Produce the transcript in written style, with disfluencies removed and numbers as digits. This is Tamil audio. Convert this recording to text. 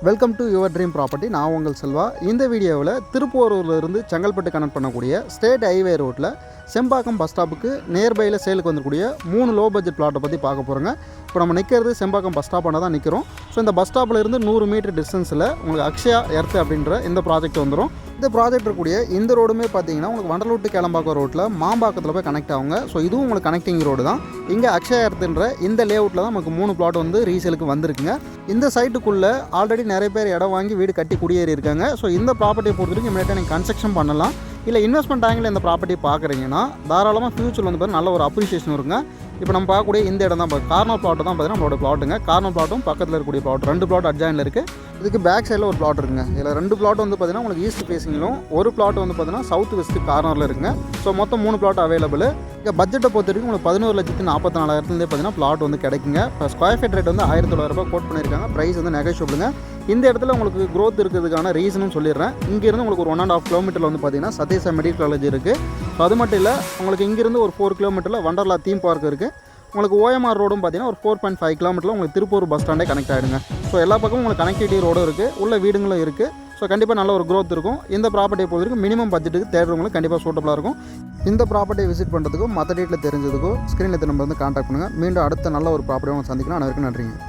Welcome to your dream property. நான் உங்கள் செல்வா. இந்த வீடியோவில் திருப்பூரூர்லேருந்து செங்கல்பட்டு கனெக்ட் பண்ணக்கூடிய ஸ்டேட் ஹைவே ரோட்டில் செம்பாக்கம் பஸ் ஸ்டாப்புக்கு நியர்பையில் சேலுக்கு வந்துக்கூடிய 3 லோ பட்ஜெட் பிளாட்டை பற்றி பார்க்க போகிறோங்க. இப்போ நம்ம நிற்கிறது செம்பாக்கம் பஸ் ஸ்டாப்பான தான் நிற்கிறோம். ஸோ இந்த பஸ் ஸ்டாப்பில் இருந்து 100 மீட்டர் டிஸ்டன்ஸில் உங்களுக்கு அக்ஷயா எர்த் அப்படின்ற இந்த ப்ராஜெக்ட் வந்துடும். இந்த ப்ராஜெக்ட் இருக்கக்கூடிய இந்த ரோடுமே பார்த்தீங்கன்னா உங்களுக்கு வண்டலூர் டு கேளம்பாக்கம் ரோட்டில் மாம்பாக்கத்தில் போய் கனெக்ட் ஆகுங்க. ஸோ இதுவும் உங்களுக்கு கனெக்டிங் ரோடு தான். இங்கே அக்ஷயா எர்த்துன்ற இந்த லேஅவுட்டில் தான் நமக்கு 3 பிளாட் வந்து ரீசேலுக்கு வந்திருக்குங்க. இந்த சைட்டுக்குள்ளே ஆல்ரெடி நிறைய பேர் இடம் வாங்கி வீடு கட்டி குடியேறி இருக்காங்க. ஸோ இந்த ப்ராப்பர்ட்டியை பொறுத்த வரைக்கும் இமீடியட்டாக நீங்கள் கன்ஸ்ட்ரக்ஷன் பண்ணலாம். இல்லை இன்வெஸ்ட்மெண்ட் ஆங்கில் இந்த ப்ராப்பர்ட்டி பார்க்குறீங்கன்னா தாராளமாக ஃபியூச்சரில் வந்து நல்ல ஒரு அப்ரிஷியேஷன் இருக்குங்க. இப்போ நம்ம பார்க்கக்கூடிய இந்த இடம் தான் கார்னர் பிளாட் தான் பார்த்தீங்கன்னா நம்மளோட பிளாட்டுங்க. கார்னர் பிளாட்டும் பக்கத்தில் இருக்கக்கூடிய பிளாட் 2 பிளாட் அட்ஜாயினில் இருக்குது. இதுக்கு பேக் சைடில் ஒரு பிளாட் இருக்குங்க. இதில் 2 பிளாட் வந்து பார்த்தீங்கன்னா உங்களுக்கு ஈஸ்ட் ஃபேஸிங்கிலும் ஒரு பிளாட் வந்து பார்த்தீங்கன்னா சவுத் வெஸ்ட் கார்னரில் இருக்குங்க. ஸோ மொத்தம் 3 பிளாட் அவைலபிள். இங்கே பட்ஜெட்டை பொறுத்த வரைக்கும் உங்களுக்கு 11,44,000 பார்த்தீங்கன்னா பிளாட் வந்து கிடைக்குங்க. இப்போ ஸ்கொயர் ஃபீட் ரேட் வந்து 1,000 ரூபாய் கோட் பண்ணியிருக்காங்க. ப்ரைஸ் வந்து நெகோஷியபிளுங்க. இந்த இடத்துல உங்களுக்கு க்ரோத் இருக்கிறதுக்கான ரீசனும் சொல்லிடுறேன். இங்கேருந்து உங்களுக்கு ஒரு 1.5 கிலோமீட்டரில் வந்து பார்த்தீங்கன்னா சதீஷா மெடிக்கல் காலேஜ் இருக்குது. ஸோ அது மட்டும் இல்லை, உங்களுக்கு இங்கேருந்து ஒரு 4 கிலோமீட்டரில் வண்டர்லா தீம் பார்க் இருக்குது. உங்களுக்கு ஓஎம்ஆர் ரோடும் பார்த்தீங்கன்னா ஒரு 4.5 கிலோமீட்டரில் உங்களுக்கு திருப்பூர் பஸ் ஸ்டாண்டே கனெக்ட் ஆகிடுங்க. ஸோ எல்லா பக்கமும் உங்களுக்கு கனெக்டிவிட்டி ரோடும் இருக்குது, உள்ள வீடுங்களும் இருக்குது. ஸோ கண்டிப்பாக நல்ல ஒரு க்ரோத் இருக்கும். இந்த ப்ராப்பர்ட்டியை பொறுத்த வரைக்கும் மினிமம் பட்ஜெட்டுக்கு தேடுறவங்களுக்கு கண்டிப்பாக சூட்டபுளாக இருக்கும். இந்த ப்ராப்பர்ட்டியை விசிட் பண்ணுறதுக்கும் மற்ற டீட்டில் தெரிஞ்சதுக்கும் ஸ்க்ரீனில் நம்பர் வந்து கான்டாக்ட் பண்ணுங்கள். மீண்டும் அடுத்த நல்ல ஒரு ப்ராப்பர்ட்டியை சந்திக்கலாம். அனைவருக்கும் நன்றிங்க.